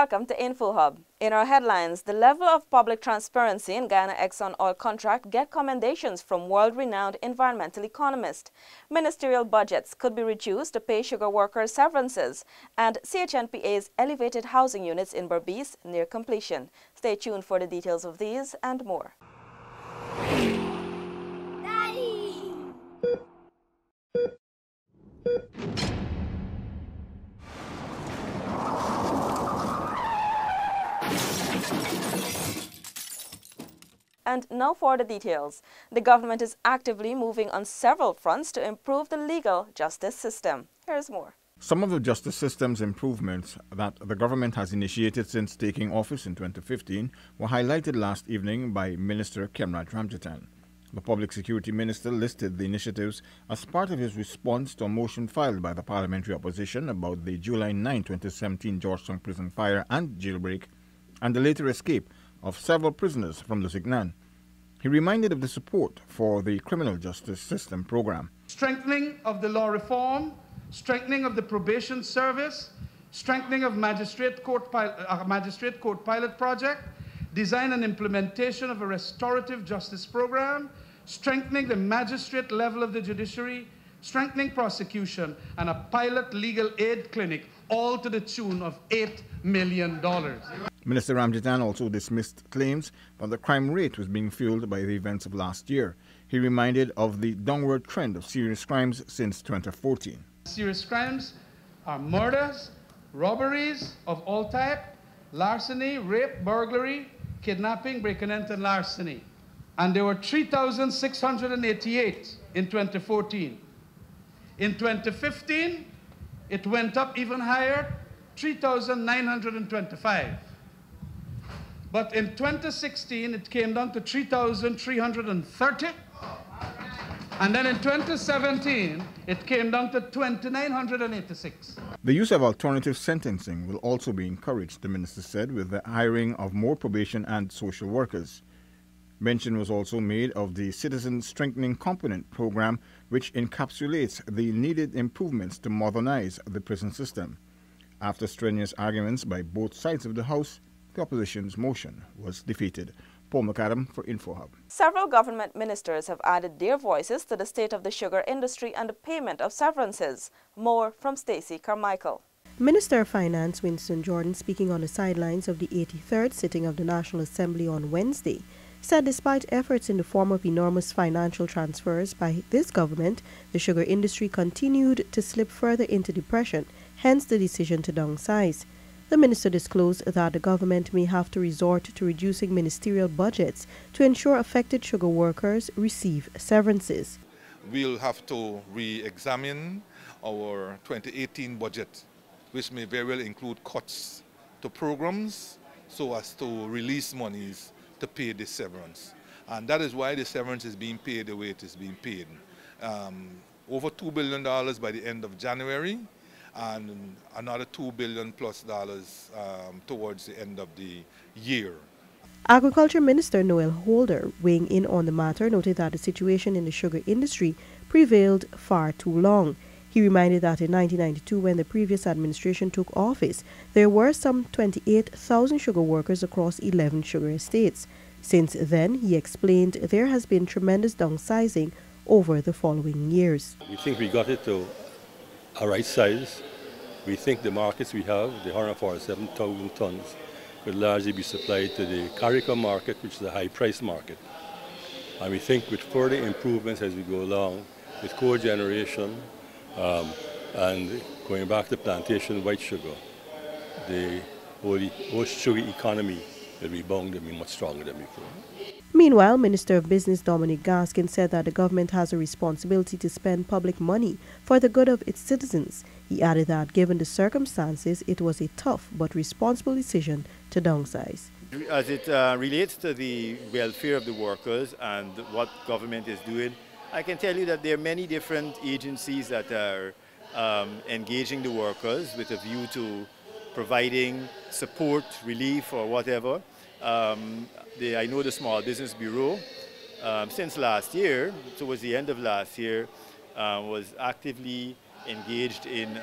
Welcome to InfoHub. In our headlines, the level of public transparency in Guyana Exxon oil contract get commendations from world-renowned environmental economists. Ministerial budgets could be reduced to pay sugar workers severances, and CHNPA's elevated housing units in Berbice near completion. Stay tuned for the details of these and more. And now for the details. The government is actively moving on several fronts to improve the legal justice system. Here's more. Some of the justice system's improvements that the government has initiated since taking office in 2015 were highlighted last evening by Minister Kemrat Ramjatan. The Public Security Minister listed the initiatives as part of his response to a motion filed by the parliamentary opposition about the July 9, 2017 Georgetown prison fire and jailbreak and the later escape of several prisoners from the Signan. He reminded of the support for the criminal justice system program. Strengthening of the law reform, strengthening of the probation service, strengthening of magistrate court pilot project, design and implementation of a restorative justice program, strengthening the magistrate level of the judiciary, strengthening prosecution, and a pilot legal aid clinic, all to the tune of $8 million. Minister Ramjatan also dismissed claims that the crime rate was being fueled by the events of last year. He reminded of the downward trend of serious crimes since 2014. Serious crimes are murders, robberies of all type, larceny, rape, burglary, kidnapping, break-and-enter, and larceny. And there were 3,688 in 2014. In 2015, it went up even higher, 3,925. But in 2016, it came down to 3,330. And then in 2017, it came down to 2,986. The use of alternative sentencing will also be encouraged, the minister said, with the hiring of more probation and social workers. Mention was also made of the Citizen Strengthening Component program, which encapsulates the needed improvements to modernize the prison system. After strenuous arguments by both sides of the House, the opposition's motion was defeated. Paul McAdam for InfoHub. Several government ministers have added their voices to the state of the sugar industry and the payment of severances. More from Stacey Carmichael. Minister of Finance Winston Jordan, speaking on the sidelines of the 83rd sitting of the National Assembly on Wednesday, said despite efforts in the form of enormous financial transfers by this government, the sugar industry continued to slip further into depression, hence the decision to downsize. The minister disclosed that the government may have to resort to reducing ministerial budgets to ensure affected sugar workers receive severances. We'll have to re-examine our 2018 budget, which may very well include cuts to programs so as to release monies to pay the severance. And that is why the severance is being paid the way it is being paid. Over $2 billion by the end of January, and another $2 billion plus towards the end of the year. Agriculture Minister Noel Holder, weighing in on the matter, noted that the situation in the sugar industry prevailed far too long. He reminded that in 1992, when the previous administration took office, there were some 28,000 sugar workers across 11 sugar estates. Since then, he explained, there has been tremendous downsizing over the following years. We think we got it to a right size. We think the markets we have, the 147,000 tons, could largely be supplied to the CARICOM market, which is a high-price market. And we think with further improvements as we go along, with cogeneration and going back to plantation white sugar, the whole sugar economy will rebound and be much stronger than before. Meanwhile, Minister of Business Dominic Gaskin said that the government has a responsibility to spend public money for the good of its citizens. He added that given the circumstances, it was a tough but responsible decision to downsize. As it relates to the welfare of the workers and what government is doing, I can tell you that there are many different agencies that are engaging the workers with a view to providing support, relief, or whatever. I know the Small Business Bureau, since last year, towards the end of last year, was actively engaged in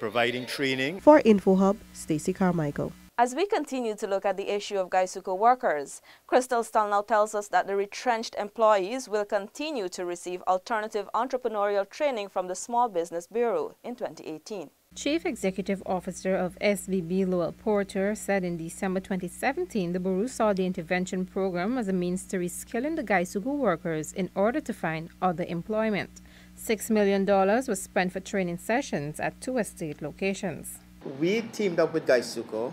providing training. For InfoHub, Stacey Carmichael. As we continue to look at the issue of Gaisuco workers, Crystal Stahl now tells us that the retrenched employees will continue to receive alternative entrepreneurial training from the Small Business Bureau in 2018. Chief Executive Officer of SBB Lowell Porter said in December 2017 the Bureau saw the intervention program as a means to reskilling the Gaisuco workers in order to find other employment. $6 million was spent for training sessions at 2 estate locations. We teamed up with Gaisuco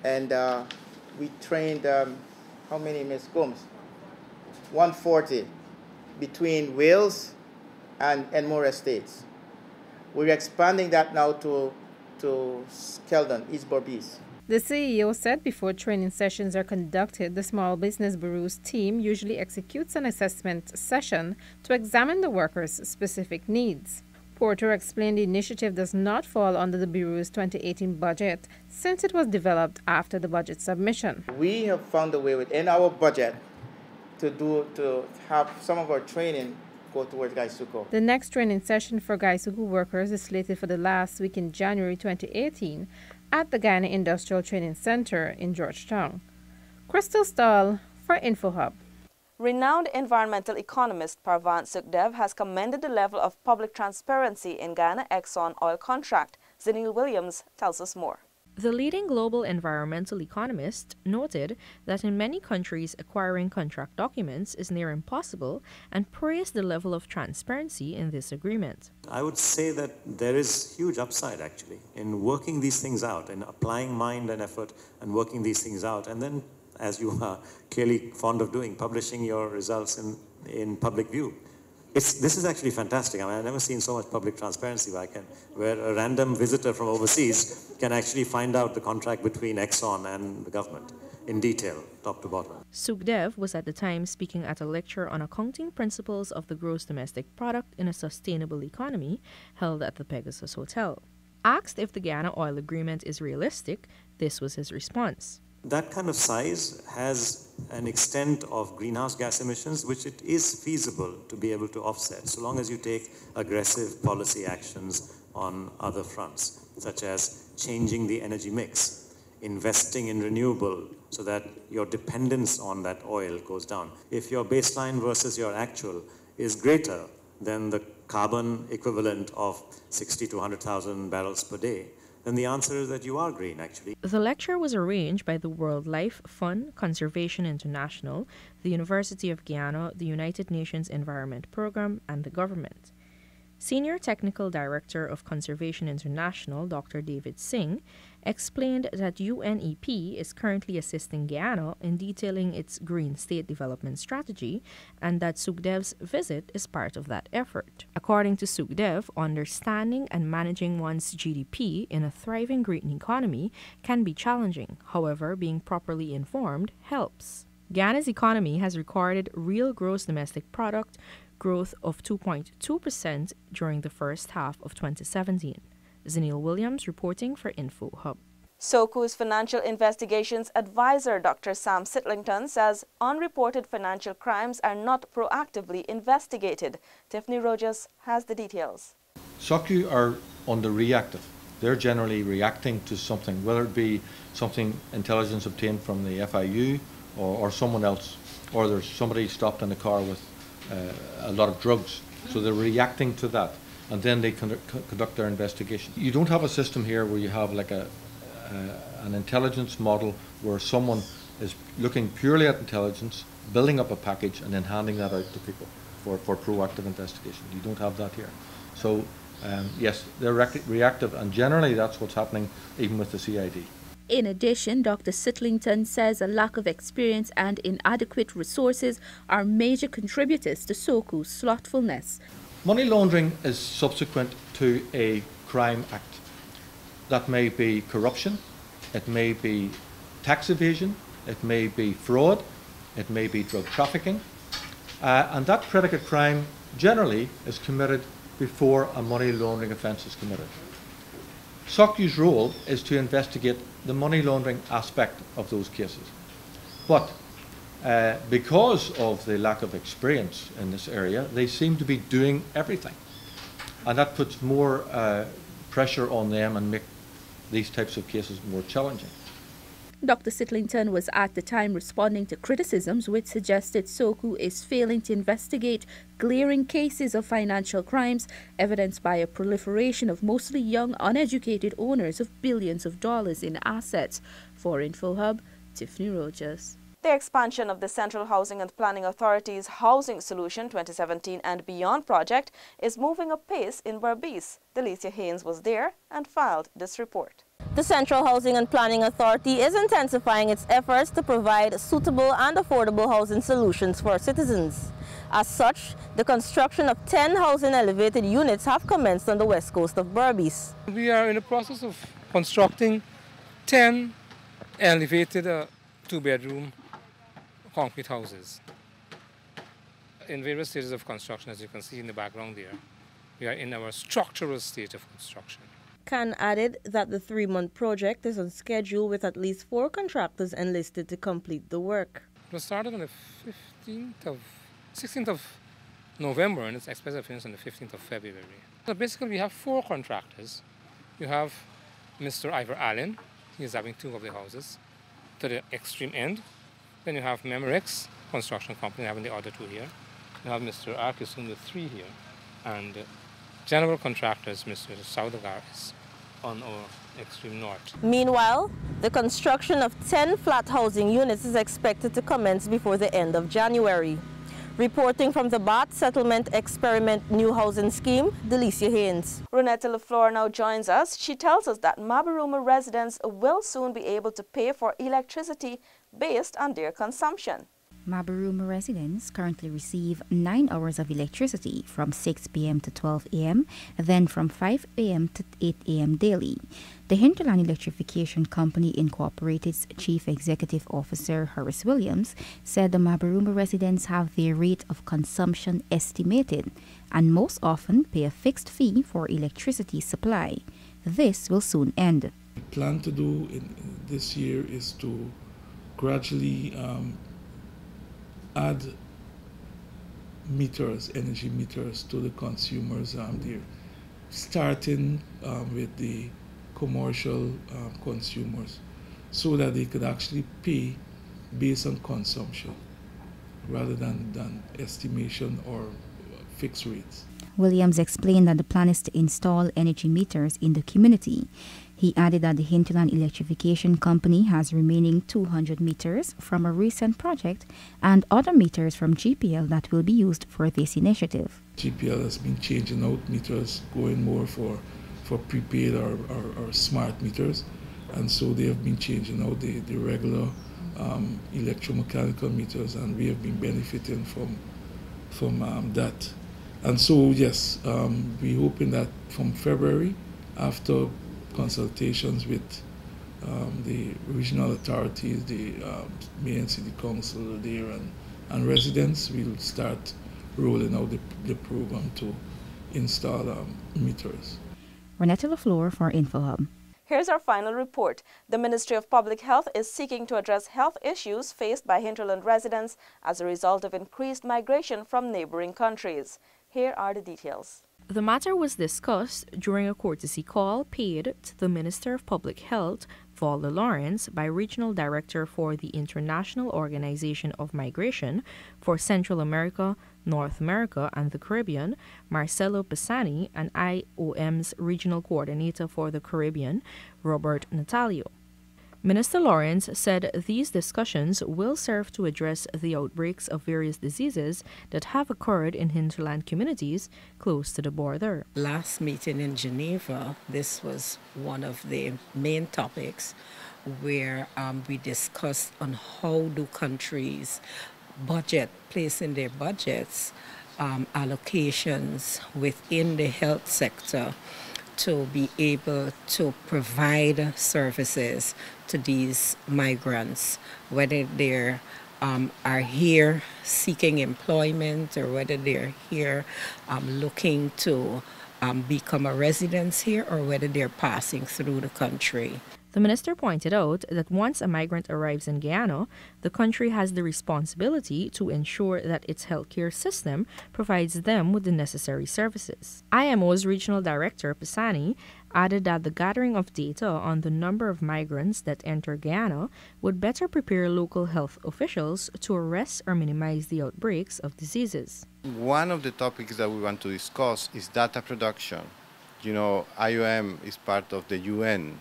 and we trained, how many Ms. Combs? 140 between Wales and Enmore Estates. We're expanding that now to Skeldon, East Berbice. The CEO said before training sessions are conducted, the Small Business Bureau's team usually executes an assessment session to examine the workers' specific needs. Porter explained the initiative does not fall under the Bureau's 2018 budget since it was developed after the budget submission. We have found a way within our budget to have some of our training go towards Gaisuco. The next training session for Gaisuco workers is slated for the last week in January 2018 at the Guyana Industrial Training Center in Georgetown. Crystal Stahl for InfoHub. Renowned environmental economist Pavan Sukhdev has commended the level of public transparency in Guyana Exxon oil contract. Zenil Williams tells us more. The leading global environmental economist noted that in many countries acquiring contract documents is near impossible and praised the level of transparency in this agreement. I would say that there is huge upside actually in working these things out and applying mind and effort and working these things out, and then, as you are clearly fond of doing, publishing your results in public view. This is actually fantastic. I mean, I've never seen so much public transparency where a random visitor from overseas can actually find out the contract between Exxon and the government in detail, top to bottom. Sukhdev was at the time speaking at a lecture on accounting principles of the gross domestic product in a sustainable economy held at the Pegasus Hotel. Asked if the Guyana oil agreement is realistic, this was his response. That kind of size has an extent of greenhouse gas emissions which it is feasible to be able to offset, so long as you take aggressive policy actions on other fronts, such as changing the energy mix, investing in renewable so that your dependence on that oil goes down. If your baseline versus your actual is greater than the carbon equivalent of 60 to 100,000 barrels per day, then the answer is that you are green, actually. The lecture was arranged by the Wildlife Fund Conservation International, the University of Guyana, the United Nations Environment Program, and the government. Senior Technical Director of Conservation International, Dr. David Singh, explained that UNEP is currently assisting Guyana in detailing its Green State Development Strategy and that Sukhdev's visit is part of that effort. According to Sukhdev, understanding and managing one's GDP in a thriving green economy can be challenging. However, being properly informed helps. Guyana's economy has recorded real gross domestic product growth of 2.2% during the first half of 2017. Zenil Williams reporting for InfoHub. SOCO's Financial Investigations Advisor Dr. Sam Sitlington says unreported financial crimes are not proactively investigated. Tiffany Rogers has the details. SOCU are underreactive. They're generally reacting to something, whether it be something intelligence obtained from the FIU or someone else, or there's somebody stopped in the car with a lot of drugs. So they're reacting to that, and then they conduct their investigation. You don't have a system here where you have like an intelligence model where someone is looking purely at intelligence, building up a package, and then handing that out to people for proactive investigation. You don't have that here. So yes, they're reactive, and generally that's what's happening even with the CID. In addition, Dr. Sitlington says a lack of experience and inadequate resources are major contributors to SOCO's slothfulness. Money laundering is subsequent to a crime act. That may be corruption, it may be tax evasion, it may be fraud, it may be drug trafficking, and that predicate crime generally is committed before a money laundering offence is committed. SOCU's role is to investigate the money laundering aspect of those cases. But because of the lack of experience in this area, they seem to be doing everything. And that puts more pressure on them and make these types of cases more challenging. Dr. Sitlington was at the time responding to criticisms which suggested SOCU is failing to investigate glaring cases of financial crimes evidenced by a proliferation of mostly young, uneducated owners of billions of dollars in assets. For InfoHub, Tiffany Rogers. The expansion of the Central Housing and Planning Authority's Housing Solution 2017 and Beyond project is moving apace in Berbice. Delicia Haynes was there and filed this report. The Central Housing and Planning Authority is intensifying its efforts to provide suitable and affordable housing solutions for citizens. As such, the construction of 10 housing elevated units have commenced on the west coast of Berbice. We are in the process of constructing 10 elevated two-bedroom concrete houses in various stages of construction, as you can see in the background there. We are in our structural stage of construction. Khan added that the 3-month project is on schedule with at least 4 contractors enlisted to complete the work. It was started on the 16th of November and it's expected to finish on the 15th of February. So basically we have 4 contractors. You have Mr. Ivor Allen, he is having 2 of the houses to the extreme end. Then you have Memorex Construction Company having the other 2 here. You have Mr. Arkisun with 3 here. And general contractors, Mr. Saudagar, is on our extreme north. Meanwhile, the construction of 10 flat housing units is expected to commence before the end of January. Reporting from the Bat Settlement Experiment New Housing Scheme, Delicia Haynes. Renetta LaFleur now joins us. She tells us that Mabaruma residents will soon be able to pay for electricity based on their consumption. Mabaruma residents currently receive 9 hours of electricity from 6 p.m. to 12 a.m., then from 5 a.m. to 8 a.m. daily. The Hinterland Electrification Company Incorporated's Chief Executive Officer Horace Williams said the Mabaruma residents have their rate of consumption estimated and most often pay a fixed fee for electricity supply. This will soon end. What we plan to do this year is to gradually add meters, energy meters to the consumers there, starting with the commercial consumers so that they could actually pay based on consumption rather than estimation or fixed rates. Williams explained that the plan is to install energy meters in the community. He added that the Hinterland Electrification Company has remaining 200 meters from a recent project and other meters from GPL that will be used for this initiative. GPL has been changing out meters, going more for prepaid or smart meters, and so they have been changing out the regular electromechanical meters, and we have been benefiting from that. And so, yes, we're hoping that from February, after consultations with the regional authorities, the mayor and city council there, and residents, we'll start rolling out the program to install meters. Renetta LaFleur for InfoHub. Here's our final report. The Ministry of Public Health is seeking to address health issues faced by hinterland residents as a result of increased migration from neighboring countries. Here are the details. The matter was discussed during a courtesy call paid to the Minister of Public Health, Valda Lawrence, by Regional Director for the International Organization of Migration for Central America, North America, and the Caribbean, Marcelo Pisani, and IOM's Regional Coordinator for the Caribbean, Robert Natalio. Minister Lawrence said these discussions will serve to address the outbreaks of various diseases that have occurred in hinterland communities close to the border. Last meeting in Geneva, this was one of the main topics where we discussed on how do countries place in their budgets allocations within the health sector to be able to provide services to these migrants, whether they are here seeking employment or whether they're here looking to become a resident here or whether they're passing through the country. The minister pointed out that once a migrant arrives in Guyana, the country has the responsibility to ensure that its healthcare system provides them with the necessary services. IMO's Regional Director, Pisani, added that the gathering of data on the number of migrants that enter Guyana would better prepare local health officials to arrest or minimize the outbreaks of diseases. One of the topics that we want to discuss is data production. You know, IOM is part of the UN.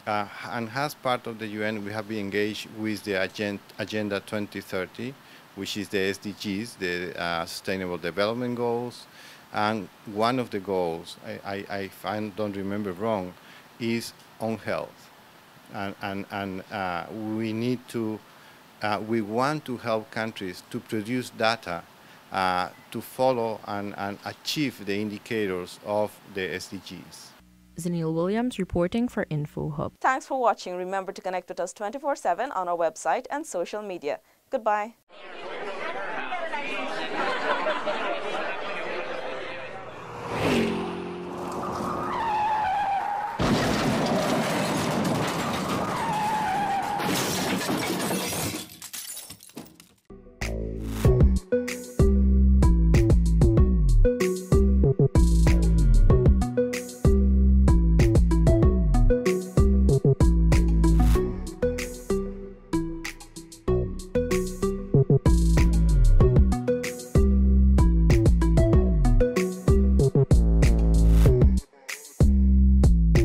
And as part of the UN, we have been engaged with the Agenda 2030, which is the SDGs, the Sustainable Development Goals. And one of the goals, if I don't remember wrong, is on health. And we need to, we want to help countries to produce data to follow and achieve the indicators of the SDGs. Zenil Williams reporting for InfoHub. Thanks for watching. Remember to connect with us 24/7 on our website and social media. Goodbye.